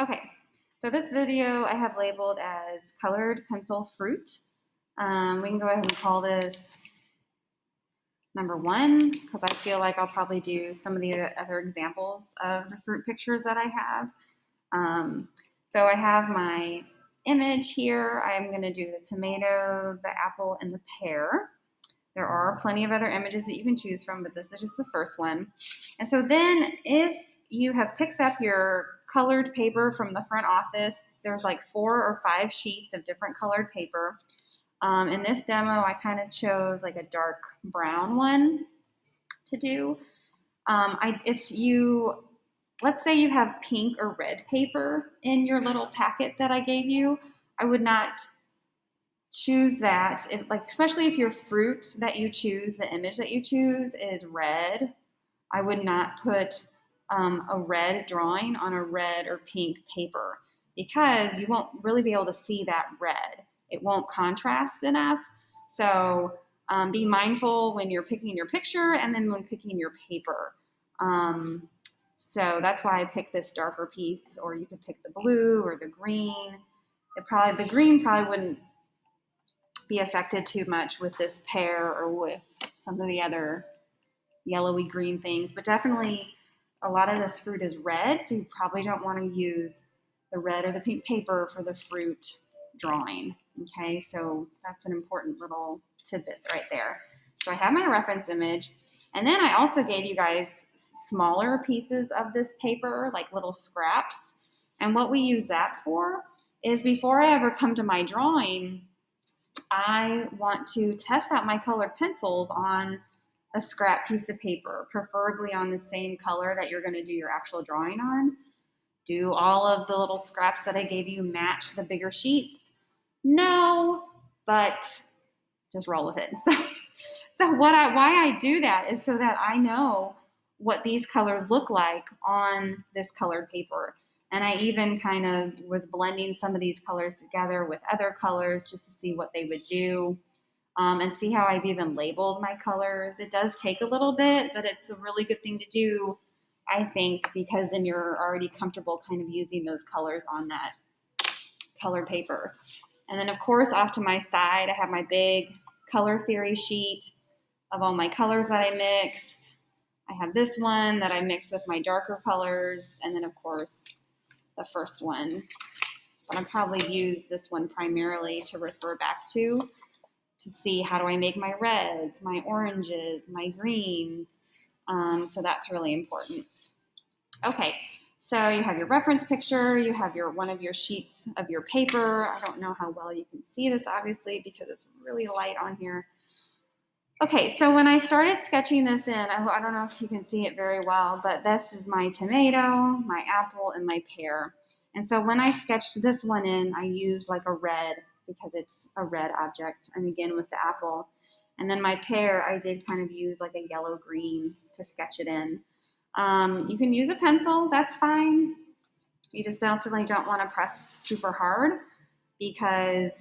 Okay, so this video I have labeled as colored pencil fruit. We can go ahead and call this number one because I feel like I'll probably do some of the other examples of the fruit pictures that I have. So I have my image here. I'm going to do the tomato, the apple, and the pear. There are plenty of other images that you can choose from, but this is just the first one. And so then if you have picked up your colored paper from the front office, there's like 4 or 5 sheets of different colored paper. In this demo, I kind of chose like a dark brown one to do. Let's say you have pink or red paper in your little packet that I gave you, I would not choose that. Especially if your fruit that you choose, the image that you choose is red, I would not put a red drawing on a red or pink paper because you won't really be able to see that red. It won't contrast enough. So be mindful when you're picking your picture and then when picking your paper. So that's why I picked this darker piece, or you could pick the blue or the green. The green probably wouldn't be affected too much with this pear or with some of the other yellowy green things, but definitely a lot of this fruit is red, so you probably don't want to use the red or the pink paper for the fruit drawing. Okay, so that's an important little tidbit right there. So I have my reference image, and then I also gave you guys smaller pieces of this paper, like little scraps. And what we use that for is before I ever come to my drawing, I want to test out my colored pencils on a scrap piece of paper, preferably on the same color that you're going to do your actual drawing on. Do all of the little scraps that I gave you match the bigger sheets? No, but just roll with it. Why I do that is so that I know what these colors look like on this colored paper. And I even kind of was blending some of these colors together with other colors just to see what they would do. And see how I've even labeled my colors. It does take a little bit, but it's a really good thing to do, I think, because then you're already comfortable kind of using those colors on that colored paper. And then, of course, off to my side, I have my big color theory sheet of all my colors that I mixed. I have this one that I mixed with my darker colors, and then, of course, the first one. But I'll probably use this one primarily to refer back to see how do I make my reds, my oranges, my greens. So that's really important. Okay, so you have your reference picture, you have one of your sheets of your paper. I don't know how well you can see this, obviously, because it's really light on here. Okay, so when I started sketching this in, I don't know if you can see it very well, but this is my tomato, my apple, and my pear. And so when I sketched this one in, I used like a red because it's a red object, and again with the apple. And then my pear, I did kind of use like a yellow-green to sketch it in. You can use a pencil, that's fine. You just definitely don't want to press super hard because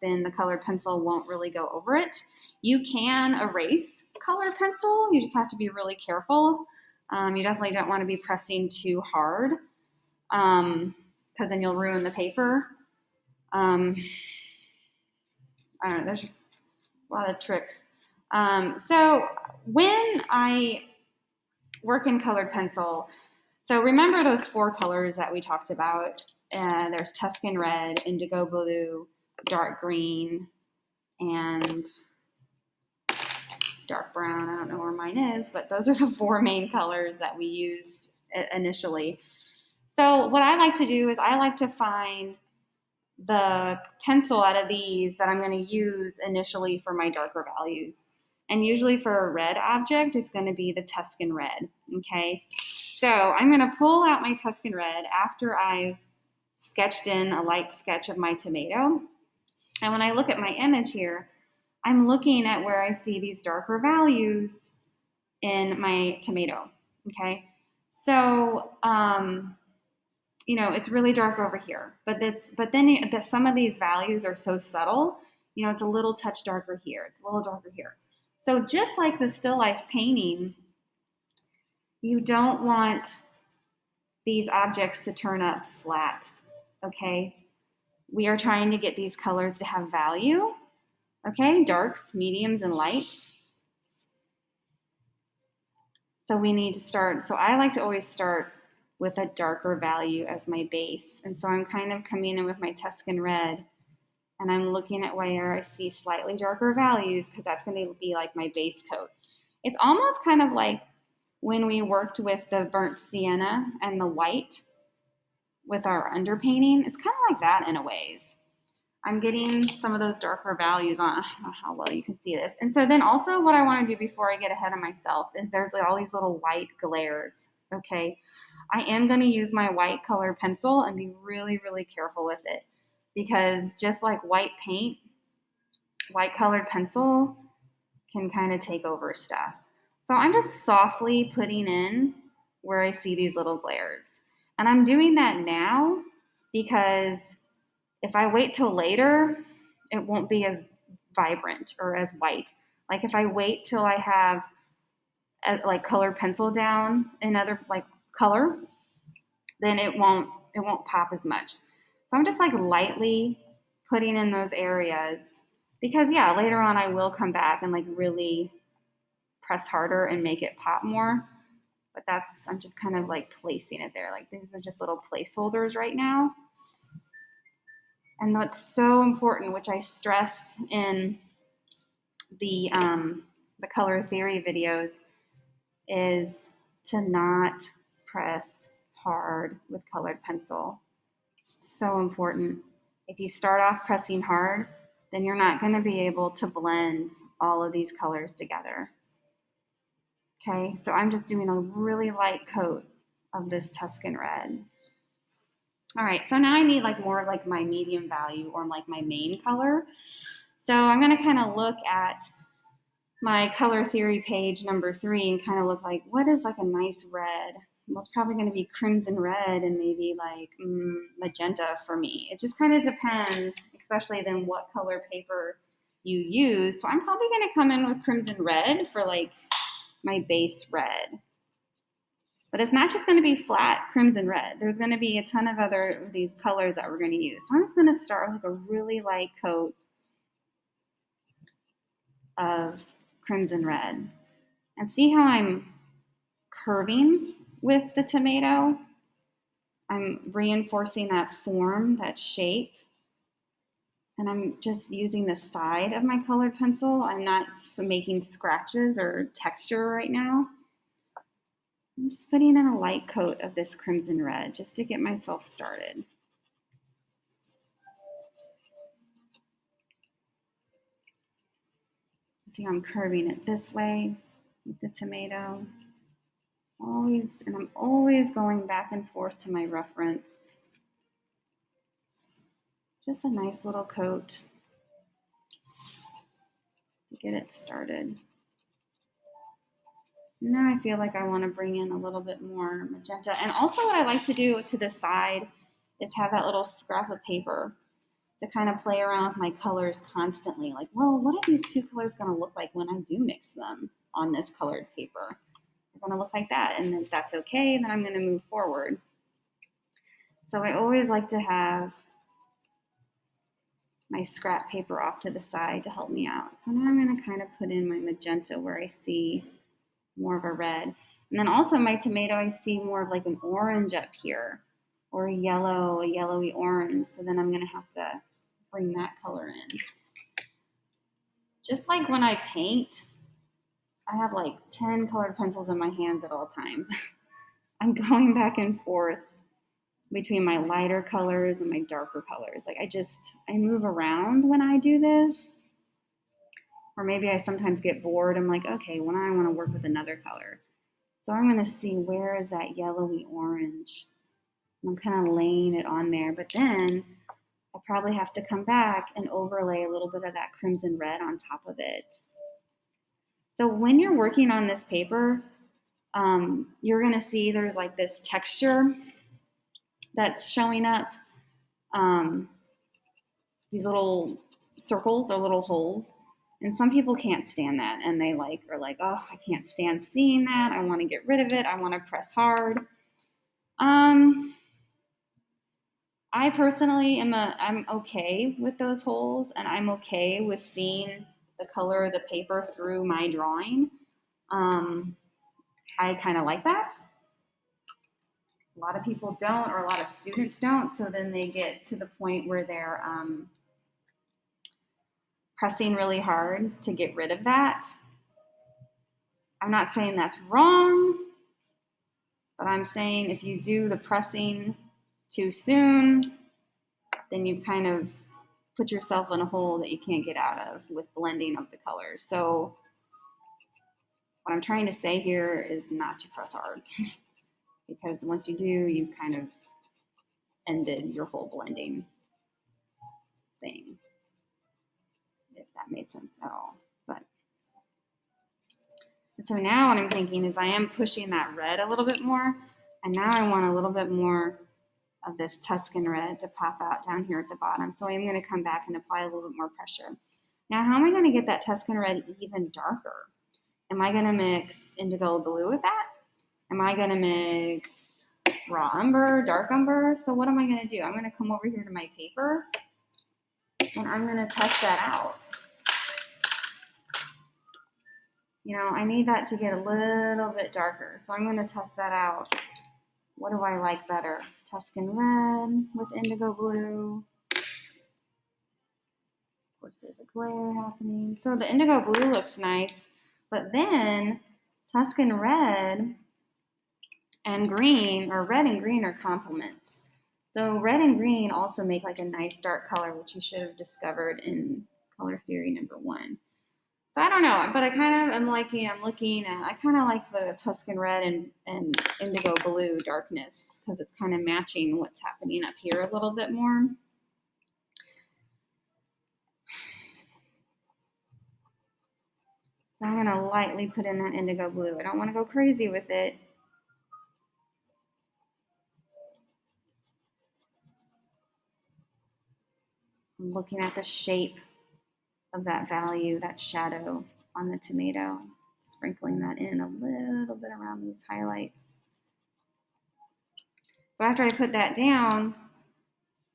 then the colored pencil won't really go over it. You can erase colored pencil, you just have to be really careful. You definitely don't want to be pressing too hard because then you'll ruin the paper. I don't know, there's just a lot of tricks. So when I work in colored pencil, so remember those 4 colors that we talked about. There's Tuscan red, indigo blue, dark green, and dark brown. I don't know where mine is, but those are the 4 main colors that we used initially. So what I like to do is I like to find the pencil out of these that I'm going to use initially for my darker values. And usually for a red object, it's going to be the Tuscan red, okay? So I'm going to pull out my Tuscan red after I've sketched in a light sketch of my tomato. And when I look at my image here, I'm looking at where I see these darker values in my tomato, okay? So, it's really dark over here, but then some of these values are so subtle, it's a little touch darker here, it's a little darker here. So just like the still life painting, you don't want these objects to turn up flat, okay? We are trying to get these colors to have value, okay? Darks, mediums, and lights. So we need to start, so I like to always start with a darker value as my base. And so I'm kind of coming in with my Tuscan Red, and I'm looking at where I see slightly darker values because that's going to be like my base coat. It's almost kind of like when we worked with the burnt sienna and the white with our underpainting. It's kind of like that in a ways. I'm getting some of those darker values on. I don't know how well you can see this. And so then also what I want to do before I get ahead of myself is there's all these little white glares, okay? I am going to use my white colored pencil and be really, really careful with it because just like white paint, white colored pencil can kind of take over stuff. So I'm just softly putting in where I see these little glares. And I'm doing that now because if I wait till later, it won't be as vibrant or as white. Like if I wait till I have like colored pencil down another like color, then it won't pop as much. So I'm just like lightly putting in those areas because yeah, later on I will come back and like really press harder and make it pop more. But I'm just kind of like placing it there. Like these are just little placeholders right now. And what's so important, which I stressed in the color theory videos, is to not press hard with colored pencil. So important. If you start off pressing hard, then you're not going to be able to blend all of these colors together. Okay, so I'm just doing a really light coat of this Tuscan Red. All right, so now I need like more of like my medium value or like my main color. So I'm going to kind of look at my color theory page number 3 and kind of look like what is like a nice red. Well, it's probably going to be crimson red and maybe like magenta for me. It just kind of depends, especially then what color paper you use. So I'm probably going to come in with crimson red for like my base red. But it's not just going to be flat crimson red. There's going to be a ton of other of these colors that we're going to use. So I'm just going to start with like a really light coat of crimson red. And see how I'm curving with the tomato? I'm reinforcing that form, that shape. And I'm just using the side of my colored pencil. I'm not making scratches or texture right now. I'm just putting in a light coat of this crimson red just to get myself started. See, I'm curving it this way with the tomato. And I'm always going back and forth to my reference. Just a nice little coat to get it started. Now I feel like I want to bring in a little bit more magenta. And also what I like to do to the side is have that little scrap of paper to kind of play around with my colors constantly. Like, well, what are these two colors going to look like when I do mix them on this colored paper? They're going to look like that. And if that's okay, then I'm going to move forward. So I always like to have my scrap paper off to the side to help me out. So now I'm going to kind of put in my magenta where I see more of a red. And then also my tomato, I see more of like an orange up here or a yellowy orange. So then I'm going to have to bring that color in. Just like when I paint, I have like 10 colored pencils in my hands at all times. I'm going back and forth between my lighter colors and my darker colors. Like I move around when I do this. Or maybe I sometimes get bored. I'm like, okay, well, now I want to work with another color. So I'm going to see where is that yellowy orange. I'm kind of laying it on there. But then I'll probably have to come back and overlay a little bit of that crimson red on top of it. So when you're working on this paper, you're going to see there's like this texture that's showing up. These little circles or little holes. And some people can't stand that. And they are like, oh, I can't stand seeing that. I want to get rid of it. I want to press hard. I personally I'm okay with those holes, and I'm okay with seeing the color of the paper through my drawing. Um, I kind of like that. A lot of people don't, or a lot of students don't. So then they get to the point where they're pressing really hard to get rid of that. I'm not saying that's wrong, but I'm saying if you do the pressing too soon, then you've kind of put yourself in a hole that you can't get out of with blending of the colors. So what I'm trying to say here is not to press hard because once you do, you kind of ended your whole blending thing, if that made sense at all. But and so now what I'm thinking is I am pushing that red a little bit more, and now I want a little bit more of this Tuscan red to pop out down here at the bottom. So I'm going to come back and apply a little bit more pressure. Now, how am I going to get that Tuscan red even darker? Am I going to mix indigo blue with that? Am I going to mix raw umber, dark umber? So what am I going to do? I'm going to come over here to my paper, and I'm going to test that out. You know, I need that to get a little bit darker, so I'm going to test that out. What do I like better? Tuscan red with indigo blue. Of course, there's a glare happening. So the indigo blue looks nice, but then Tuscan red and green, or red and green, are complements. So red and green also make like a nice dark color, which you should have discovered in color theory number 1. So I don't know, but I kind of am liking, I kind of like the Tuscan red and indigo blue darkness because it's kind of matching what's happening up here a little bit more. So I'm going to lightly put in that indigo blue. I don't want to go crazy with it. I'm looking at the shape of that value, that shadow on the tomato, sprinkling that in a little bit around these highlights. So after I put that down,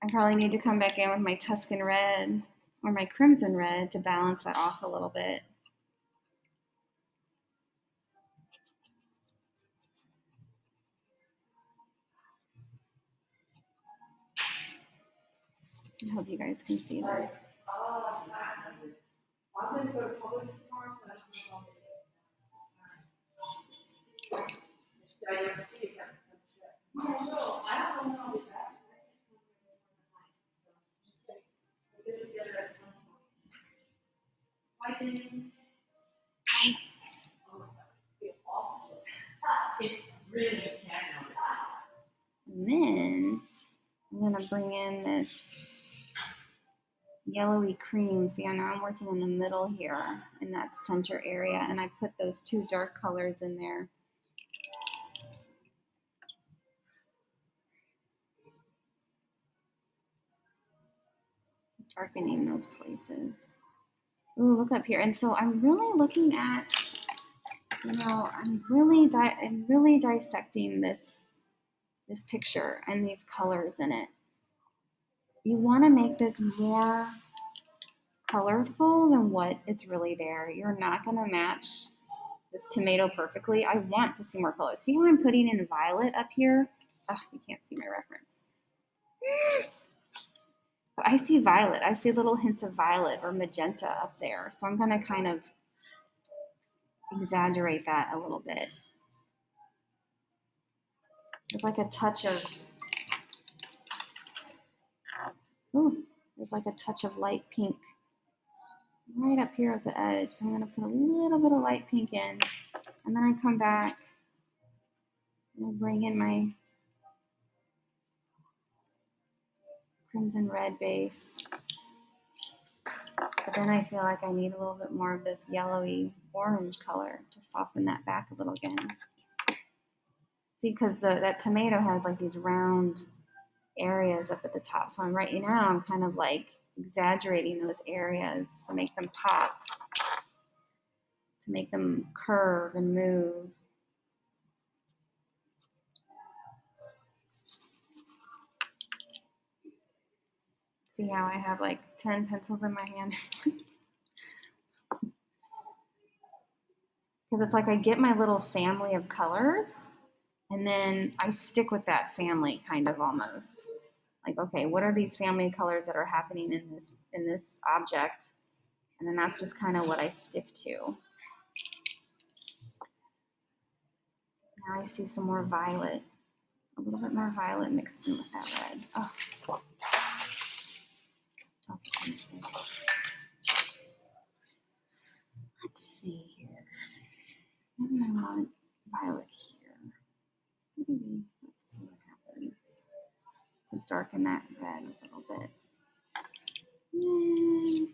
I probably need to come back in with my Tuscan red or my crimson red to balance that off a little bit. I hope you guys can see this. I'm going to go to Publix tomorrow, so that's I didn't see it. No, I don't know how to do that. We'll get together at some point. Hi, Danny. Hi. It really can. And then I'm going to bring in this yellowy cream. See, now I'm working in the middle here in that center area, and I put those 2 dark colors in there. Darkening those places. Ooh, look up here. And so I'm really looking at, you know, I'm really dissecting this picture and these colors in it. You want to make this more colorful than what it's really there. You're not going to match this tomato perfectly. I want to see more color. See how I'm putting in violet up here? Oh, you can't see my reference. But I see violet. I see little hints of violet or magenta up there. So I'm going to kind of exaggerate that a little bit. There's like a touch of, there's like a touch of light pink right up here at the edge. So I'm going to put a little bit of light pink in, and then I come back and I bring in my crimson red base. But then I feel like I need a little bit more of this yellowy orange color to soften that back a little again. See, because that tomato has like these round areas up at the top. So right now I'm kind of like exaggerating those areas to make them pop, to make them curve and move. See how I have like 10 pencils in my hand? Because it's like I get my little family of colors and then I stick with that family kind of almost. Like, okay, what are these family colors that are happening in this object? And then that's just kind of what I stick to. Now I see some more violet, a little bit more violet mixed in with that red. Oh. Okay. Let's see here. Maybe I want violet here. Maybe. Let's see what happens. To darken that red a little bit. And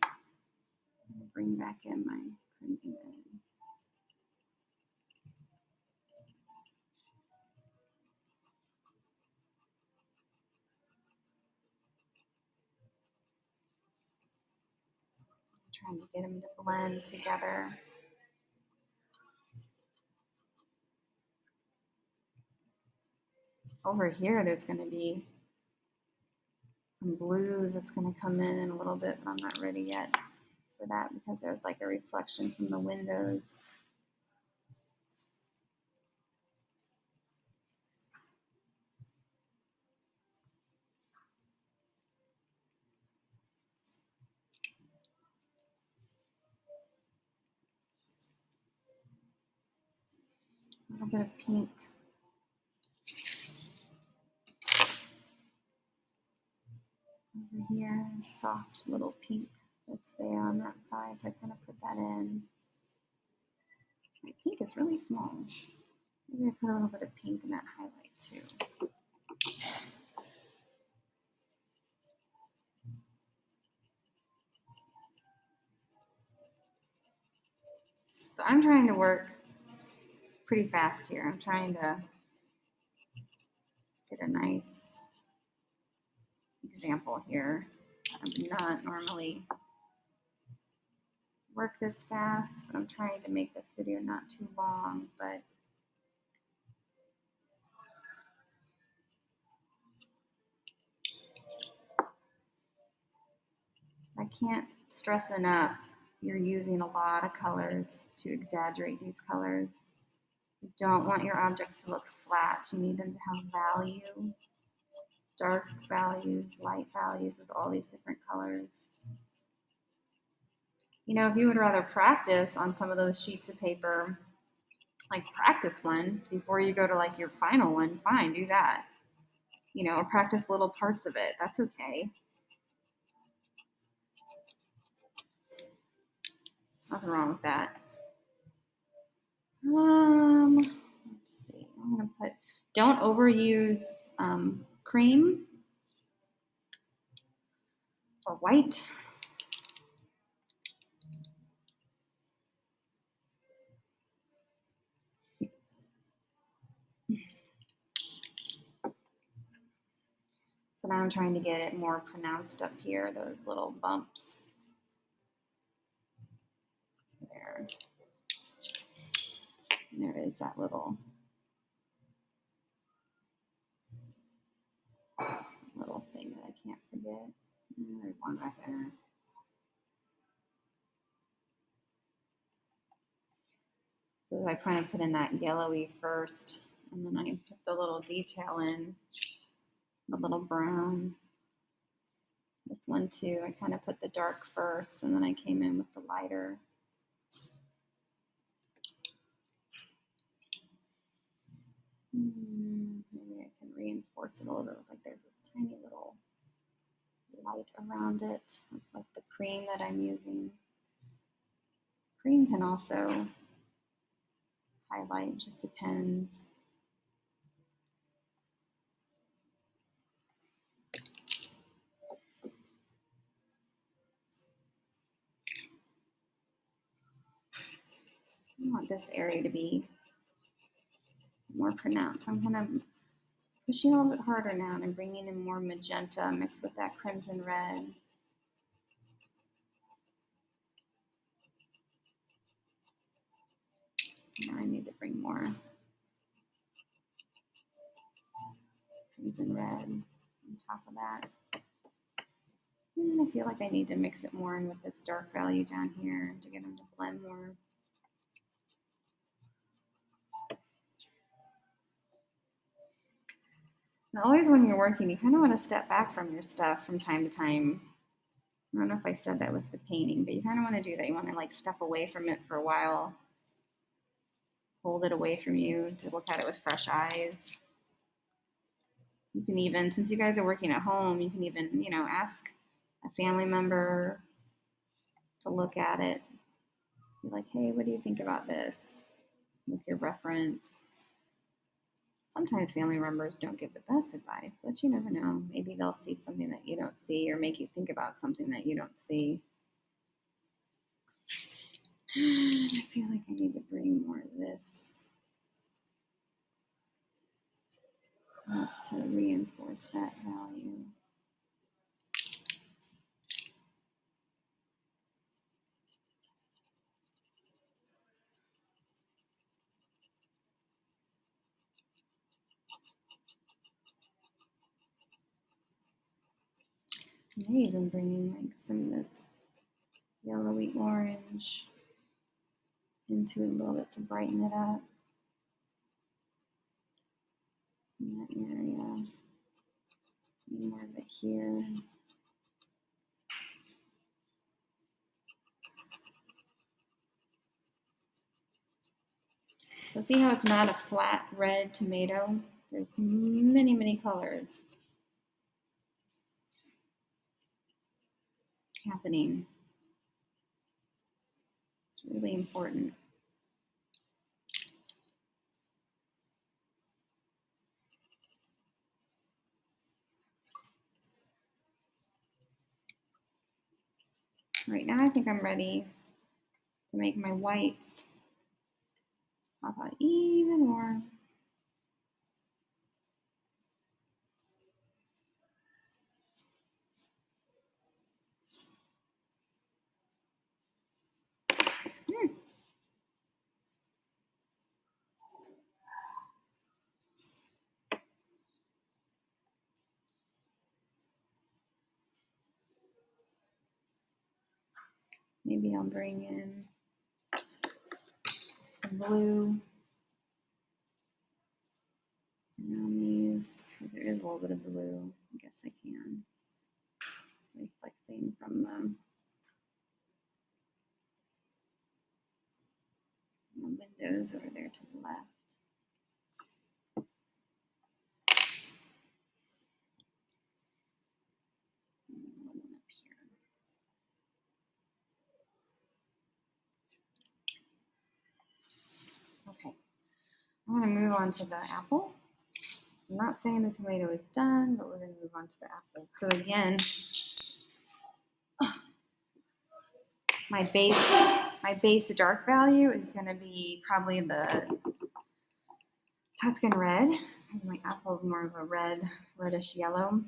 bring back in my crimson red. Trying to get them to blend together. Over here, there's going to be some blues that's going to come in a little bit, but I'm not ready yet for that because there's like a reflection from the windows. A little bit of pink. Over here, soft little pink that's there on that side, so I kind of put that in. My pink is really small. Maybe I put a little bit of pink in that highlight too. So I'm trying to work pretty fast here. I'm trying to get a nice example here. I would not normally work this fast, but I'm trying to make this video not too long, but I can't stress enough, you're using a lot of colors to exaggerate these colors. You don't want your objects to look flat. You need them to have value, dark values, light values with all these different colors. You know, if you would rather practice on some of those sheets of paper, like practice one before you go to like your final one, fine, do that. You know, or practice little parts of it. That's okay. Nothing wrong with that. Let's see. I'm gonna put. Don't overuse cream or white. So now I'm trying to get it more pronounced up here. Those little bumps. There. And there is that little thing that I can't forget. There's one right there. So I kind of put in that yellowy first, and then I put the little detail in, the little brown. This one too, I kind of put the dark first, and then I came in with the lighter. Maybe I can reinforce it a little bit. Like there's this tiny little light around it. It's like the cream that I'm using. Cream can also highlight, just depends. I want this area to be more pronounced. So I'm kind of pushing a little bit harder now, and I'm bringing in more magenta mixed with that crimson red. Now I need to bring more crimson red on top of that. I feel like I need to mix it more in with this dark value down here to get them to blend more. And always when you're working, you kind of want to step back from your stuff from time to time. I don't know if I said that with the painting, but you kind of want to do that. You want to like step away from it for a while, hold it away from you to look at it with fresh eyes. You can even, since you guys are working at home, you can even, ask a family member to look at it. Be like, hey, what do you think about this? With your reference. Sometimes family members don't give the best advice, but you never know. Maybe they'll see something that you don't see or make you think about something that you don't see. I feel like I need to bring more of this up to reinforce that value. I may even bring like some of this yellowy orange into it a little bit to brighten it up in that area. More of it here. So see how it's not a flat red tomato? There's many, many colors happening. It's really important. Right now I think I'm ready to make my whites pop out even more. Maybe I'll bring in some blue around these, because there is a little bit of blue. I guess I can. It's reflecting from the windows over there to the left. Okay, I'm going to move on to the apple. I'm not saying the tomato is done, but we're going to move on to the apple. So again, my base dark value is going to be probably the Tuscan red, because my apple is more of a reddish yellow.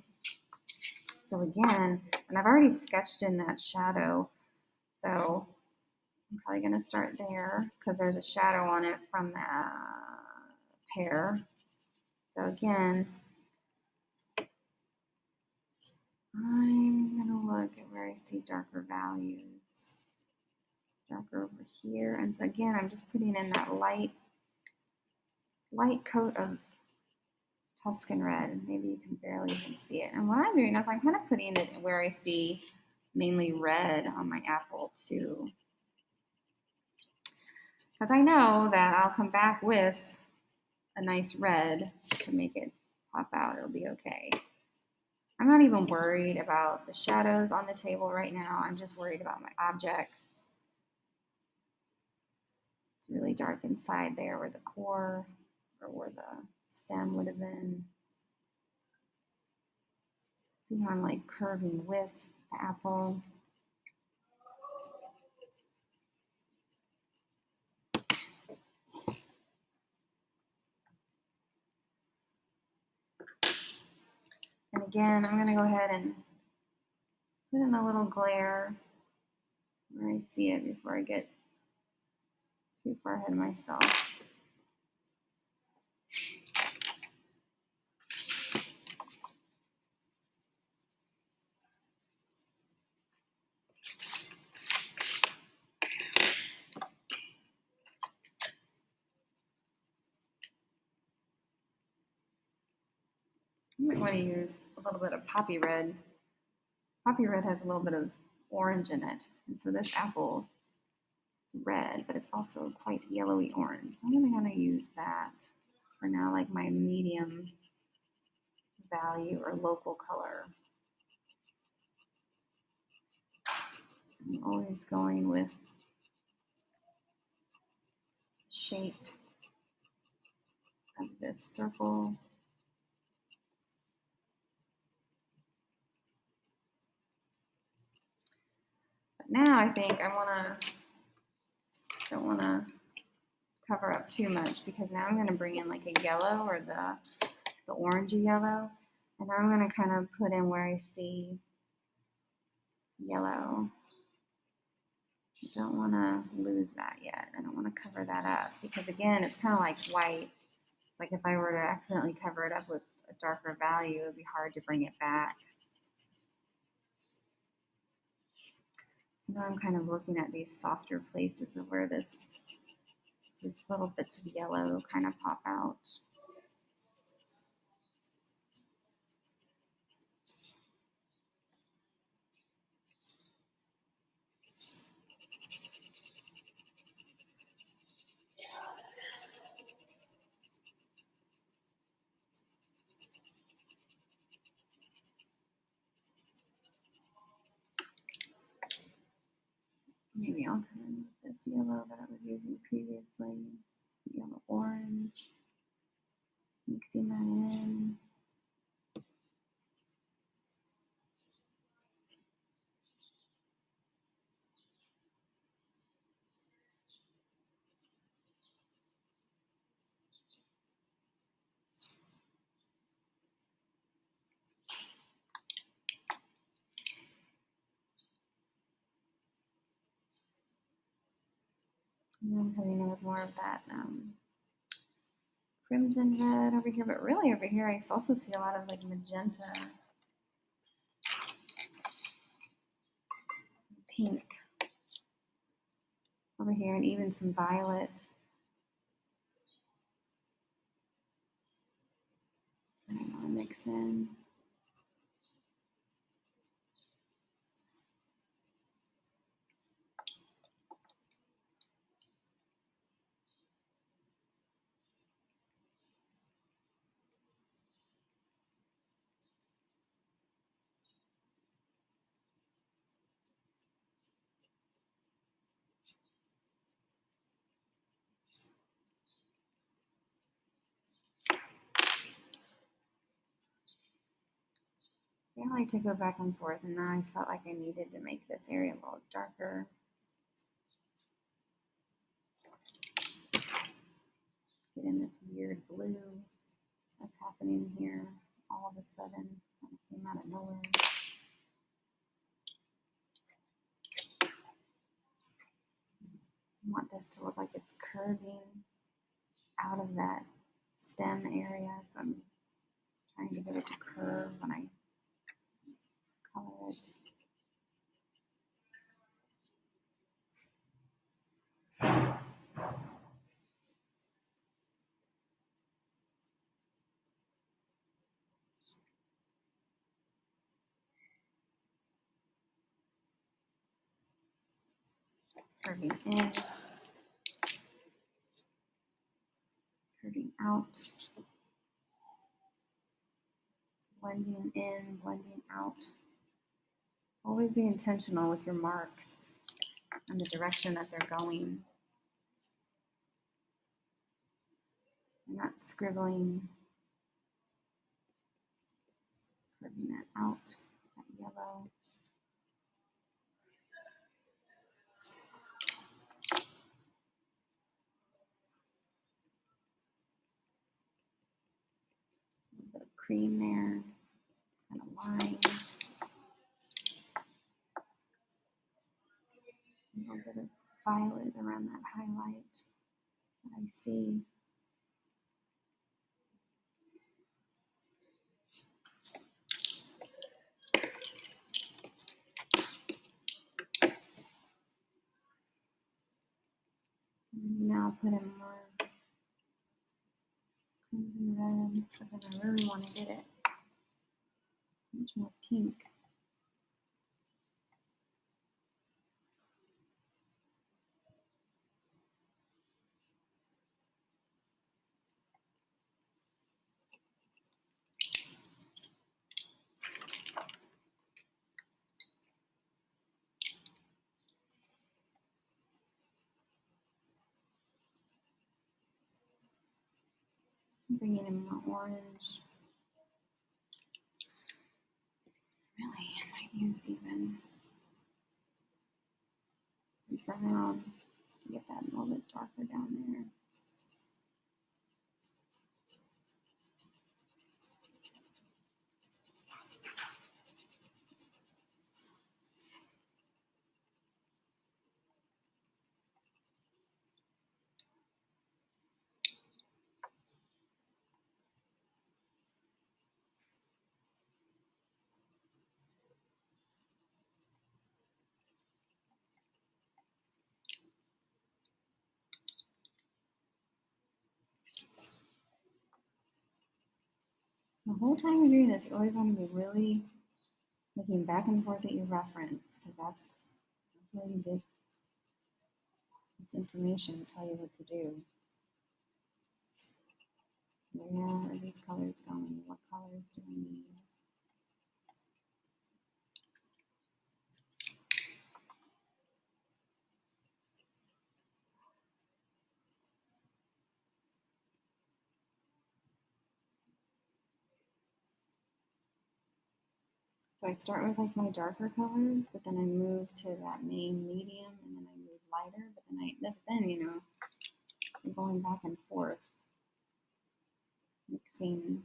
So again, and I've already sketched in that shadow, so I'm probably going to start there because there's a shadow on it from that pear. So again, I'm going to look at where I see darker values. Darker over here. And so again, I'm just putting in that light coat of Tuscan red. Maybe you can barely even see it. And what I'm doing is I'm kind of putting it where I see mainly red on my apple too. Because I know that I'll come back with a nice red to make it pop out. It'll be okay. I'm not even worried about the shadows on the table right now. I'm just worried about my objects. It's really dark inside there where the core or where the stem would have been. See how I'm like curving with the apple. And again, I'm going to go ahead and put in a little glare where I see it before I get too far ahead of myself. You might want to use a little bit of poppy red. Poppy red has a little bit of orange in it, and so this apple is red, but it's also quite yellowy orange. So I'm going to kind of use that for now, like my medium value or local color. I'm always going with shape of this circle. But now I think don't want to cover up too much, because now I'm going to bring in like a yellow or the orangey yellow. And now I'm going to kind of put in where I see yellow. I don't want to lose that yet. I don't want to cover that up, because again, it's kind of like white. It's like if I were to accidentally cover it up with a darker value, it would be hard to bring it back. So now I'm kind of looking at these softer places of where these little bits of yellow kind of pop out. Maybe I'll come in with this yellow that I was using previously, yellow orange, mixing that in. And I'm coming in with more of that crimson red over here, but really over here I also see a lot of like magenta, pink over here, and even some violet. I want to mix in. I like to go back and forth, and now I felt like I needed to make this area a little darker. Get in this weird blue that's happening here all of a sudden. It came out of nowhere. I want this to look like it's curving out of that stem area, so I'm trying to get it to curve when I color it. Curving in, curving out, blending in, blending out. Always be intentional with your marks and the direction that they're going. You're not scribbling, curving that out, that yellow. A little bit of cream there, kind of lines. A little bit of violet around that highlight that I see. And now put in more crimson red, but then I really want to get it More pink. Bringing in more orange. Really, I might use even brown to get that a little bit darker down there. The whole time you're doing this, you always want to be really looking back and forth at your reference, because that's where you get this information to tell you what to do. Where are these colors going? What colors do I need? So I start with like my darker colors, but then I move to that main medium, and then I move lighter, but then you know, I'm going back and forth, mixing.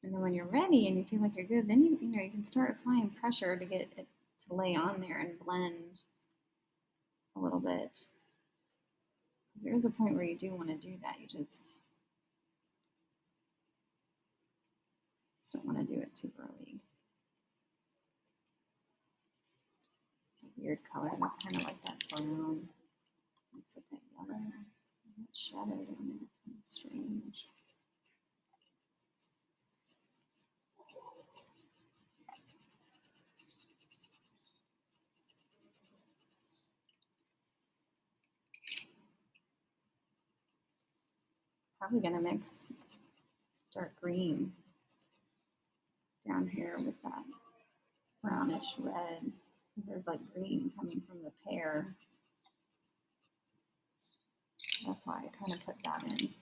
And then when you're ready and you feel like you're good, then you know you can start applying pressure to get it to lay on there and blend a little bit. There is a point where you do want to do that. You just don't want to do it too early. It's a weird color. That's kind of like that brown mixed with that yellow. That shadow down there is kind of strange. Probably gonna mix dark green down here with that brownish red. There's like green coming from the pear. That's why I kind of put that in.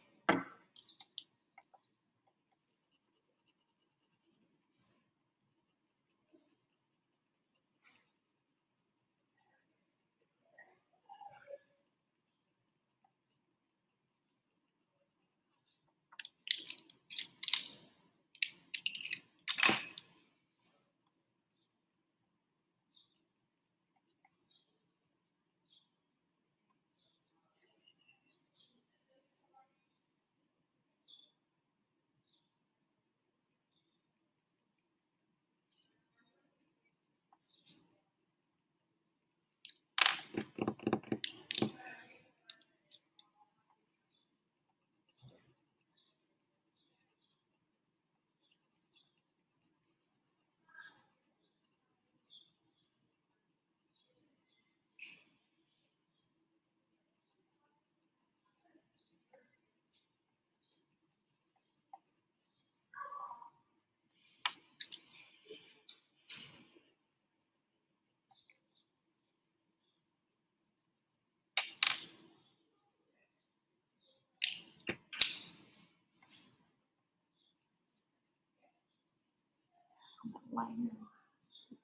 Lighter.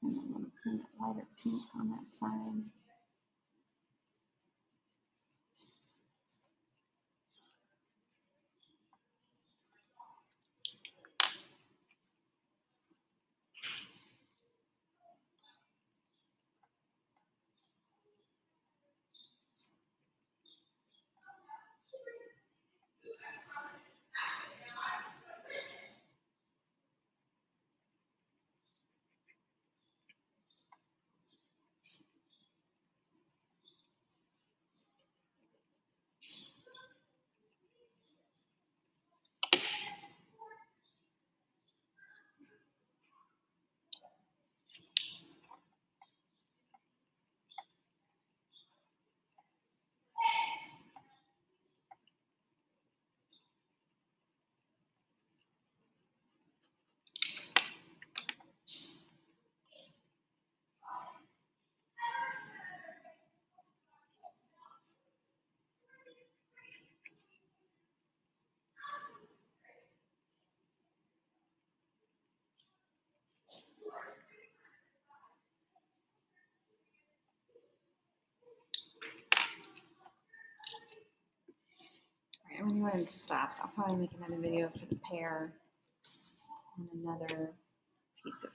And I want to paint a lighter pink on that side. me go ahead and stop. I'll probably make another video for the pear and another piece of